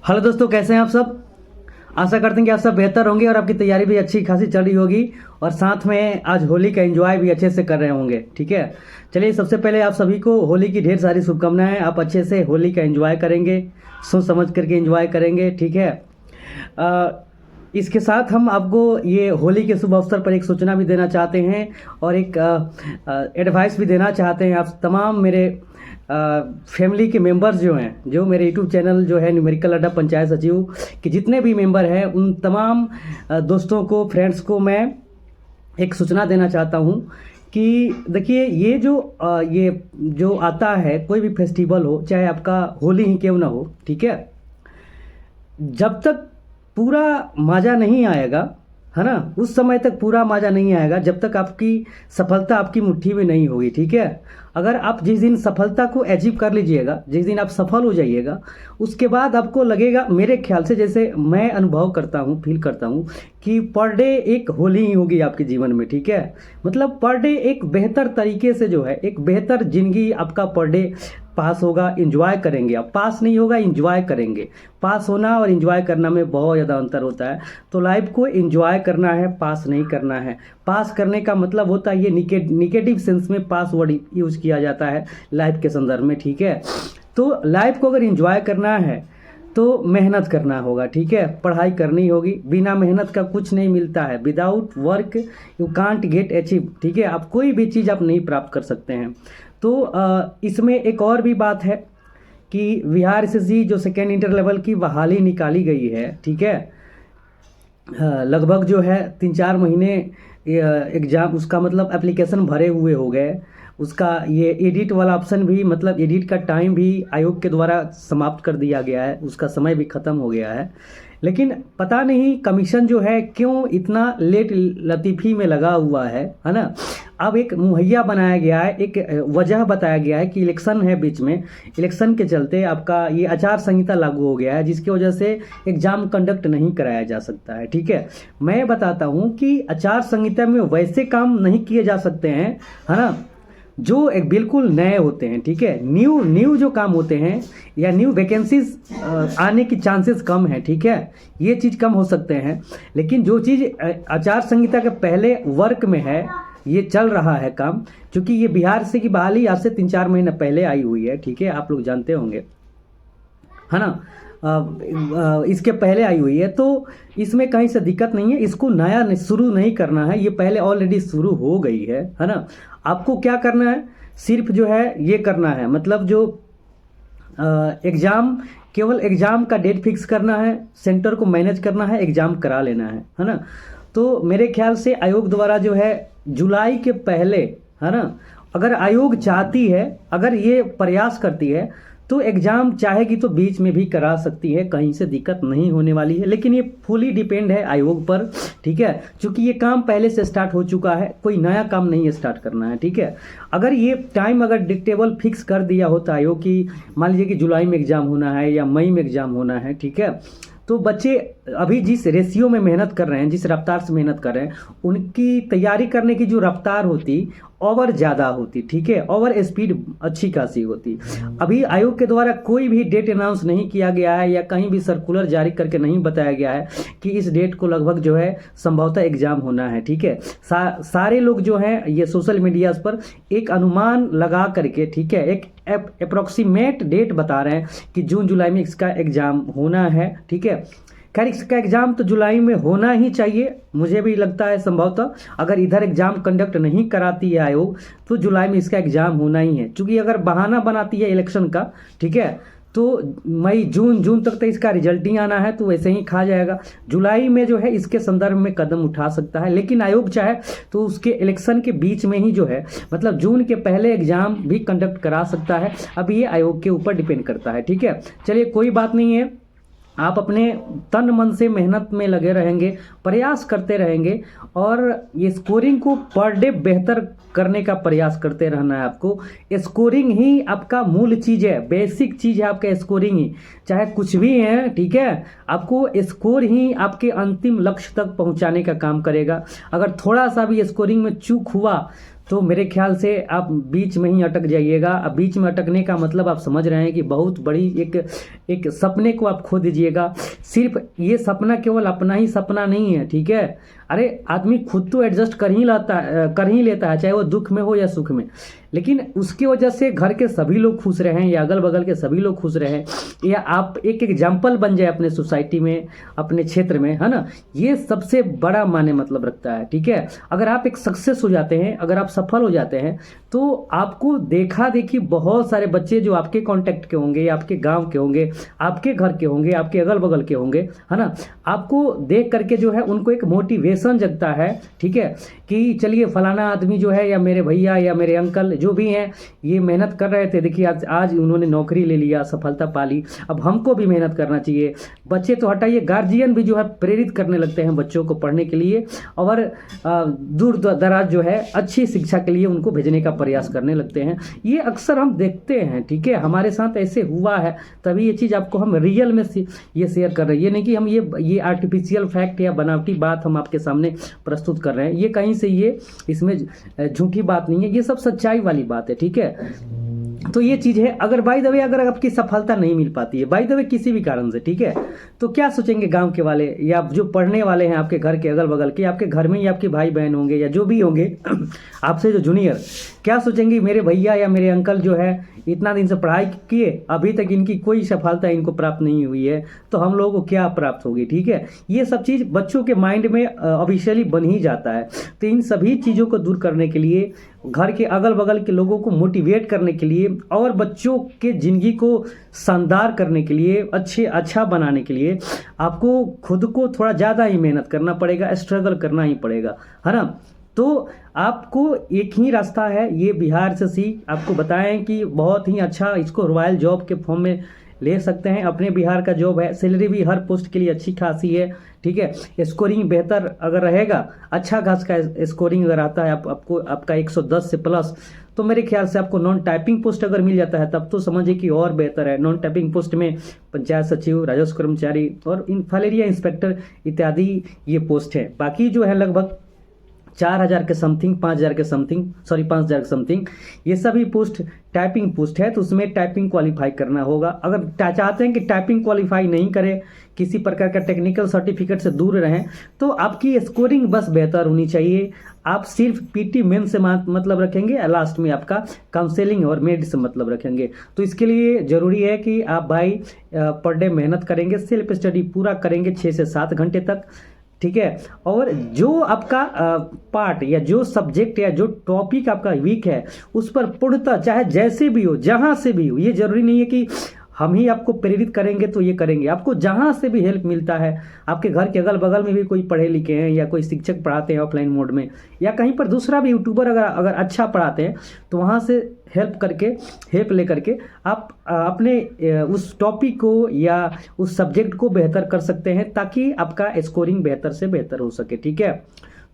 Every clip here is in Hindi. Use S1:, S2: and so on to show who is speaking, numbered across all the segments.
S1: हेलो दोस्तों, कैसे हैं आप सब। आशा करते हैं कि आप सब बेहतर होंगे और आपकी तैयारी भी अच्छी खासी चल रही होगी और साथ में आज होली का एंजॉय भी अच्छे से कर रहे होंगे। ठीक है, चलिए सबसे पहले आप सभी को होली की ढेर सारी शुभकामनाएं। आप अच्छे से होली का एंजॉय करेंगे, सोच समझ करके एंजॉय करेंगे। ठीक है, अ, इसके साथ हम आपको ये होली के शुभ अवसर पर एक सूचना भी देना चाहते हैं और एक एडवाइस भी देना चाहते हैं आप तमाम मेरे फैमिली के मेंबर्स जो हैं, जो मेरे यूट्यूब चैनल जो है न्यूमेरिकल अड्डा पंचायत सचिव के जितने भी मेंबर हैं उन तमाम दोस्तों को, फ्रेंड्स को मैं एक सूचना देना चाहता हूँ कि देखिए ये जो आता है, कोई भी फेस्टिवल हो, चाहे आपका होली ही क्यों ना हो, ठीक है, जब तक पूरा मज़ा नहीं आएगा, है ना, उस समय तक पूरा मज़ा नहीं आएगा जब तक आपकी सफलता आपकी मुट्ठी में नहीं होगी। ठीक है, अगर आप जिस दिन सफलता को अचीव कर लीजिएगा, जिस दिन आप सफल हो जाइएगा, उसके बाद आपको लगेगा, मेरे ख्याल से जैसे मैं अनुभव करता हूँ, फील करता हूँ कि पर डे एक होली ही होगी आपके जीवन में। ठीक है, मतलब पर डे एक बेहतर तरीके से जो है, एक बेहतर जिंदगी आपका पर डे पास होगा, इंजॉय करेंगे आप। पास नहीं होगा, इंजॉय करेंगे। पास होना और इंजॉय करना में बहुत ज़्यादा अंतर होता है। तो लाइफ को इंजॉय करना है, पास नहीं करना है। पास करने का मतलब होता है, ये निगेटिव सेंस में पास वर्ड यूज किया जाता है लाइफ के संदर्भ में। ठीक है, तो लाइफ को अगर इंजॉय करना है तो मेहनत करना होगा। ठीक है, पढ़ाई करनी होगी। बिना मेहनत का कुछ नहीं मिलता है। Without work you can't get achieve. ठीक है, आप कोई भी चीज़ आप नहीं प्राप्त कर सकते हैं। तो इसमें एक और भी बात है कि बिहार एसएससी जो सेकेंड इंटर लेवल की बहाली निकाली गई है, ठीक है, लगभग जो है 3-4 महीने एग्ज़ाम, उसका मतलब एप्लीकेशन भरे हुए हो गए। उसका ये एडिट वाला ऑप्शन भी, मतलब एडिट का टाइम भी आयोग के द्वारा समाप्त कर दिया गया है, उसका समय भी ख़त्म हो गया है। लेकिन पता नहीं कमीशन जो है क्यों इतना लेट लतीफ़ी में लगा हुआ है ना। अब एक मुहैया बनाया गया है, एक वजह बताया गया है कि इलेक्शन है बीच में, इलेक्शन के चलते आपका ये आचार संहिता लागू हो गया है, जिसकी वजह से एग्ज़ाम कंडक्ट नहीं कराया जा सकता है। ठीक है, मैं बताता हूँ कि आचार संहिता में वैसे काम नहीं किए जा सकते हैं, है ना, जो एक बिल्कुल नए होते हैं। ठीक है, न्यू जो काम होते हैं या न्यू वैकेंसीज आने की चांसेस कम है। ठीक है, ये चीज़ कम हो सकते हैं। लेकिन जो चीज़ आचार संहिता के पहले वर्क में है, ये चल रहा है काम, क्योंकि ये बिहार से की बहाली आज से 3-4 महीने पहले आई हुई है। ठीक है, आप लोग जानते होंगे, है ना, इसके पहले आई हुई है, तो इसमें कहीं से दिक्कत नहीं है। इसको नया शुरू नहीं करना है, ये पहले ऑलरेडी शुरू हो गई है ना। आपको क्या करना है, सिर्फ जो है ये करना है, मतलब जो एग्ज़ाम, केवल एग्ज़ाम का डेट फिक्स करना है, सेंटर को मैनेज करना है, एग्ज़ाम करा लेना है ना। तो मेरे ख्याल से आयोग द्वारा जो है जुलाई के पहले, है ना, अगर आयोग चाहती है, अगर ये प्रयास करती है तो एग्ज़ाम चाहेगी तो बीच में भी करा सकती है, कहीं से दिक्कत नहीं होने वाली है। लेकिन ये फुली डिपेंड है आयोग पर। ठीक है, क्योंकि ये काम पहले से स्टार्ट हो चुका है, कोई नया काम नहीं है स्टार्ट करना है। ठीक है, अगर ये टाइम अगर डिक्टेबल फिक्स कर दिया होता आयोग की, मान लीजिए कि जुलाई में एग्ज़ाम होना है या मई में एग्ज़ाम होना है, ठीक है, तो बच्चे अभी जिस रेशियो में मेहनत कर रहे हैं, जिस रफ्तार से मेहनत कर रहे हैं, उनकी तैयारी करने की जो रफ्तार होती ओवर ज़्यादा होती। ठीक है, ओवर स्पीड अच्छी खासी होती। अभी आयोग के द्वारा कोई भी डेट अनाउंस नहीं किया गया है या कहीं भी सर्कुलर जारी करके नहीं बताया गया है कि इस डेट को लगभग जो है संभवतः एग्ज़ाम होना है। ठीक है, सारे लोग जो हैं ये सोशल मीडिया पर एक अनुमान लगा करके, ठीक है, एक अप्रोक्सीमेट डेट बता रहे हैं कि जून जुलाई में इसका एग्ज़ाम होना है। ठीक है, खैर इसका एग्ज़ाम तो जुलाई में होना ही चाहिए, मुझे भी लगता है संभवतः अगर इधर एग्ज़ाम कंडक्ट नहीं कराती है आयोग तो जुलाई में इसका एग्ज़ाम होना ही है। क्योंकि अगर बहाना बनाती है इलेक्शन का, ठीक है, तो मई जून तक तो इसका रिजल्ट ही आना है, तो वैसे ही खा जाएगा। जुलाई में जो है इसके संदर्भ में कदम उठा सकता है, लेकिन आयोग चाहे तो उसके इलेक्शन के बीच में ही जो है, मतलब जून के पहले एग्ज़ाम भी कंडक्ट करा सकता है। अब ये आयोग के ऊपर डिपेंड करता है। ठीक है, चलिए कोई बात नहीं है, आप अपने तन मन से मेहनत में लगे रहेंगे, प्रयास करते रहेंगे और ये स्कोरिंग को पर डे बेहतर करने का प्रयास करते रहना है आपको। स्कोरिंग ही आपका मूल चीज़ है, बेसिक चीज़ है आपका स्कोरिंग ही, चाहे कुछ भी है। ठीक है, आपको स्कोर ही आपके अंतिम लक्ष्य तक पहुंचाने का काम करेगा। अगर थोड़ा सा भी स्कोरिंग में चूक हुआ तो मेरे ख्याल से आप बीच में ही अटक जाइएगा। अब बीच में अटकने का मतलब आप समझ रहे हैं कि बहुत बड़ी एक सपने को आप खो दीजिएगा। सिर्फ ये सपना केवल अपना ही सपना नहीं है, ठीक है। अरे आदमी खुद तो एडजस्ट कर ही लेता है, चाहे वो दुख में हो या सुख में, लेकिन उसकी वजह से घर के सभी लोग खुश रहें या अगल बगल के सभी लोग खुश रहें, या आप एक एग्जाम्पल बन जाए अपने सोसाइटी में, अपने क्षेत्र में, है ना। ये सबसे बड़ा माने मतलब रखता है, ठीक है। अगर आप एक सक्सेस हो जाते हैं, अगर आप सफल हो जाते हैं, तो आपको देखा देखी बहुत सारे बच्चे जो आपके कांटेक्ट के होंगे, आपके गांव के होंगे, आपके घर के होंगे, आपके अगल बगल के होंगे, है ना, आपको देख करके जो है उनको एक मोटिवेशन जगता है, ठीक है, कि चलिए फलाना आदमी जो है, या मेरे भैया या मेरे अंकल जो भी हैं, ये मेहनत कर रहे थे, देखिए आज उन्होंने नौकरी ले लिया, सफलता पा ली, अब हमको भी मेहनत करना चाहिए। बच्चे तो हटाइए, गार्जियन भी जो है प्रेरित करने लगते हैं बच्चों को पढ़ने के लिए, और दूर दराज जो है अच्छी शिक्षा के लिए उनको भेजने का प्रयास करने लगते हैं। ये अक्सर हम देखते हैं, ठीक है, हमारे साथ ऐसे हुआ है, तभी ये चीज़ आपको हम रियल में ये शेयर कर रहे हैं। ये नहीं कि हम ये आर्टिफिशियल फैक्ट या बनावटी बात हम आपके सामने प्रस्तुत कर रहे हैं, ये कहीं से ये इसमें झूठी बात नहीं है, ये सब सच्चाई वाली बात है, ठीक है। तो ये चीज़ है। अगर बाय द वे अगर आपकी सफलता नहीं मिल पाती है बाय द वे किसी भी कारण से, ठीक है, तो क्या सोचेंगे गांव के वाले या जो पढ़ने वाले हैं आपके घर के अगल बगल के, आपके घर में ही आपके भाई बहन होंगे या जो भी होंगे आपसे जो जूनियर, क्या सोचेंगे, मेरे भैया या मेरे अंकल जो है इतना दिन से पढ़ाई किए, अभी तक इनकी कोई सफलता इनको प्राप्त नहीं हुई है, तो हम लोगों को क्या प्राप्त होगी, ठीक है। ये सब चीज़ बच्चों के माइंड में ऑफिशियली बन ही जाता है। तो इन सभी चीज़ों को दूर करने के लिए, घर के अगल बगल के लोगों को मोटिवेट करने के लिए और बच्चों के ज़िंदगी को शानदार करने के लिए, अच्छा बनाने के लिए आपको खुद को थोड़ा ज़्यादा ही मेहनत करना पड़ेगा, स्ट्रगल करना ही पड़ेगा, है ना। तो आपको एक ही रास्ता है, ये बिहार से सीख आपको बताएं कि बहुत ही अच्छा इसको रॉयल जॉब के फॉर्म में ले सकते हैं। अपने बिहार का जॉब है, सैलरी भी हर पोस्ट के लिए अच्छी खासी है, ठीक है। स्कोरिंग बेहतर अगर रहेगा, अच्छा खास का स्कोरिंग अगर आता है आपको आपका 110 से प्लस, तो मेरे ख्याल से आपको नॉन टाइपिंग पोस्ट अगर मिल जाता है तब तो समझिए कि और बेहतर है। नॉन टाइपिंग पोस्ट में पंचायत सचिव, राजस्व कर्मचारी और फलेरिया इंस्पेक्टर इत्यादि ये पोस्ट है। बाकी जो है लगभग 4,000 के समथिंग, 5,000 के समथिंग, 5,000 के समथिंग, ये सभी पोस्ट टाइपिंग पोस्ट है, तो उसमें टाइपिंग क्वालिफाई करना होगा। अगर चाहते हैं कि टाइपिंग क्वालिफाई नहीं करें, किसी प्रकार का टेक्निकल सर्टिफिकेट से दूर रहें, तो आपकी स्कोरिंग बस बेहतर होनी चाहिए। आप सिर्फ पीटी मेन से मतलब रखेंगे, लास्ट में आपका काउंसलिंग और मेड से मतलब रखेंगे। तो इसके लिए ज़रूरी है कि आप भाई पर डे मेहनत करेंगे, सेल्फ स्टडी पूरा करेंगे 6 से 7 घंटे तक, ठीक है। और जो आपका पार्ट या जो सब्जेक्ट या जो टॉपिक आपका वीक है, उस पर पूर्णतः चाहे जैसे भी हो, जहाँ से भी हो, ये जरूरी नहीं है कि हम ही आपको प्रेरित करेंगे तो ये करेंगे। आपको जहाँ से भी हेल्प मिलता है, आपके घर के अगल बगल में भी कोई पढ़े लिखे हैं या कोई शिक्षक पढ़ाते हैं ऑफलाइन मोड में, या कहीं पर दूसरा भी यूट्यूबर अगर अच्छा पढ़ाते हैं, तो वहाँ से हेल्प ले करके आप अपने उस टॉपिक को या उस सब्जेक्ट को बेहतर कर सकते हैं, ताकि आपका स्कोरिंग बेहतर से बेहतर हो सके, ठीक है।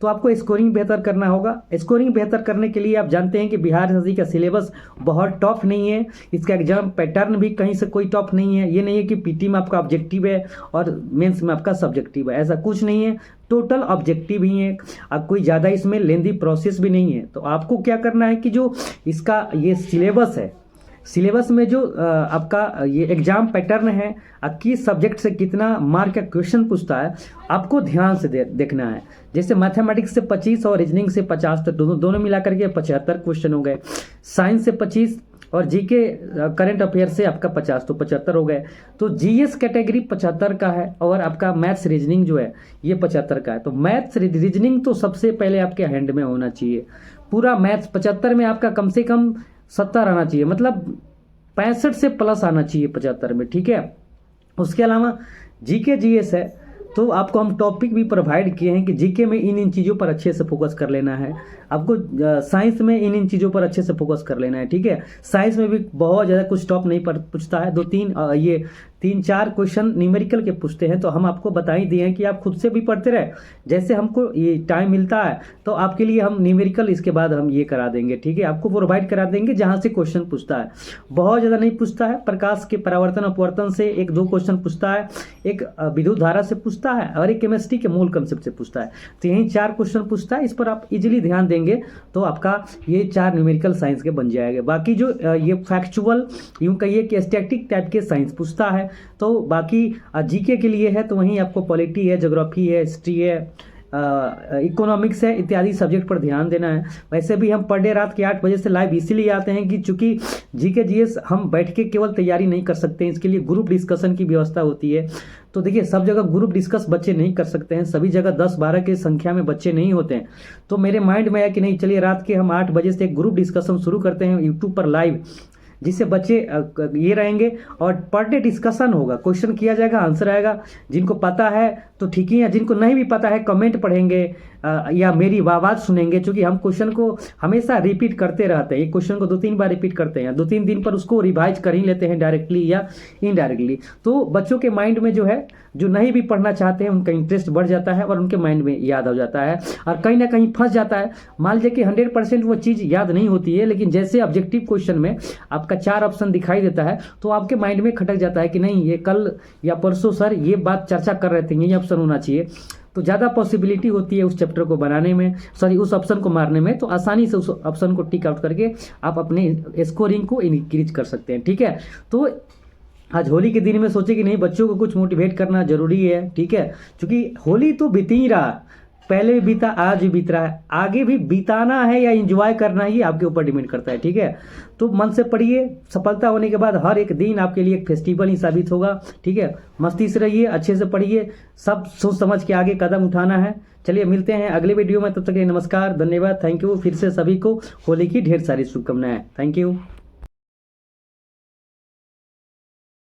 S1: तो आपको स्कोरिंग बेहतर करना होगा। स्कोरिंग बेहतर करने के लिए आप जानते हैं कि बिहार एसएससी का सिलेबस बहुत टफ नहीं है, इसका एग्जाम पैटर्न भी कहीं से कोई टफ नहीं है। ये नहीं है कि पीटी में आपका ऑब्जेक्टिव है और मेंस में आपका सब्जेक्टिव है, ऐसा कुछ नहीं है। टोटल ऑब्जेक्टिव ही है, अब कोई ज़्यादा इसमें लेंदी प्रोसेस भी नहीं है। तो आपको क्या करना है कि जो इसका ये सिलेबस है, सिलेबस में जो आपका ये एग्जाम पैटर्न है, किस सब्जेक्ट से कितना मार्क का क्वेश्चन पूछता है, आपको ध्यान से देखना है। जैसे मैथमेटिक्स से 25 और रीजनिंग से 50, तो दोनों मिला करके 75 क्वेश्चन हो गए। साइंस से 25 और जीके करंट अफेयर से आपका 50, तो 75 हो गए। तो जीएस कैटेगरी 75 का है और आपका मैथ्स रीजनिंग जो है ये 75 का है। तो मैथ्स रीजनिंग तो सबसे पहले आपके हैंड में होना चाहिए। पूरा मैथ्स 75 में आपका कम से कम 70 आना चाहिए, मतलब 65 से प्लस आना चाहिए 75 में, ठीक है। उसके अलावा जीके जीएस है, तो आपको हम टॉपिक भी प्रोवाइड किए हैं कि जीके में इन चीज़ों पर अच्छे से फोकस कर लेना है, आपको साइंस में इन चीज़ों पर अच्छे से फोकस कर लेना है, ठीक है। साइंस में भी बहुत ज़्यादा कुछ टॉप नहीं पर पूछता है, 2-3 ये 3-4 क्वेश्चन न्यूमेरिकल के पूछते हैं, तो हम आपको बता ही दिए हैं कि आप खुद से भी पढ़ते रहे, जैसे हमको ये टाइम मिलता है तो आपके लिए हम न्यूमेरिकल इसके बाद हम ये करा देंगे, ठीक है, आपको प्रोवाइड करा देंगे जहाँ से क्वेश्चन पूछता है। बहुत ज़्यादा नहीं पूछता है, प्रकाश के परावर्तन अपवर्तन से 1-2 क्वेश्चन पूछता है, एक विद्युत धारा से पूछता है और एक केमिस्ट्री के मूल कंसेप्ट से पूछता है। तो यही 4 क्वेश्चन पूछता है, इस पर आप इजीली ध्यान देंगे तो आपका ये 4 न्यूमेरिकल साइंस के बन जाएंगे। बाकी जो ये फैक्चुअल यूँ कहिए कि स्टैटिक टाइप के साइंस पूछता है, तो बाकी जीके के लिए है तो वहीं आपको पॉलिटी है, ज्योग्राफी है, हिस्ट्री है, इकोनॉमिक्स है, इत्यादि सब्जेक्ट पर ध्यान देना है। वैसे भी हम पर डे रात के 8 बजे से लाइव इसीलिए आते हैं कि चूंकि जीके जीएस हम बैठ के केवल तैयारी नहीं कर सकते हैं, इसके लिए ग्रुप डिस्कशन की व्यवस्था होती है। तो देखिए सब जगह ग्रुप डिस्कस बच्चे नहीं कर सकते हैं, सभी जगह 10-12 की संख्या में बच्चे नहीं होते हैं। तो मेरे माइंड में आया कि नहीं चलिए रात के हम 8 बजे से एक ग्रुप डिस्कशन शुरू करते हैं यूट्यूब पर लाइव, जिससे बच्चे ये रहेंगे और पर डे डिस्कशन होगा, क्वेश्चन किया जाएगा, आंसर आएगा। जिनको पता है तो ठीक ही है, जिनको नहीं भी पता है कमेंट पढ़ेंगे या मेरी आवाज़ सुनेंगे, क्योंकि हम क्वेश्चन को हमेशा रिपीट करते रहते हैं। एक क्वेश्चन को 2-3 बार रिपीट करते हैं, 2-3 दिन पर उसको रिवाइज कर ही लेते हैं डायरेक्टली या इनडायरेक्टली। तो बच्चों के माइंड में जो है, जो नहीं भी पढ़ना चाहते हैं उनका इंटरेस्ट बढ़ जाता है और उनके माइंड में याद हो जाता है और कहीं ना कहीं फंस जाता है। मान लीजिए कि 100% वो चीज़ याद नहीं होती है, लेकिन जैसे ऑब्जेक्टिव क्वेश्चन में आपका 4 ऑप्शन दिखाई देता है तो आपके माइंड में खटक जाता है कि नहीं ये कल या परसों सर ये बात चर्चा कर रहे थे, ये ऑप्शन होना चाहिए। तो ज़्यादा पॉसिबिलिटी होती है उस चैप्टर को बनाने में, सॉरी उस ऑप्शन को मारने में। तो आसानी से उस ऑप्शन को टिक आउट करके आप अपने स्कोरिंग को इंक्रीज कर सकते हैं, ठीक है। तो आज होली के दिन में सोचे कि नहीं बच्चों को कुछ मोटिवेट करना जरूरी है, ठीक है, क्योंकि होली तो बीत ही रहा, पहले भी बीता, आज भी बीत रहा है, आगे भी बिताना है या एंजॉय करना ही आपके ऊपर डिपेंड करता है, ठीक है। तो मन से पढ़िए, सफलता होने के बाद हर एक दिन आपके लिए एक फेस्टिवल ही साबित होगा, ठीक है। मस्ती से रहिए, अच्छे से पढ़िए, सब सोच समझ के आगे कदम उठाना है। चलिए मिलते हैं अगले वीडियो में, तब तक के लिए नमस्कार, धन्यवाद, थैंक यू। फिर से सभी को होली की ढेर सारी शुभकामनाएं, थैंक यू।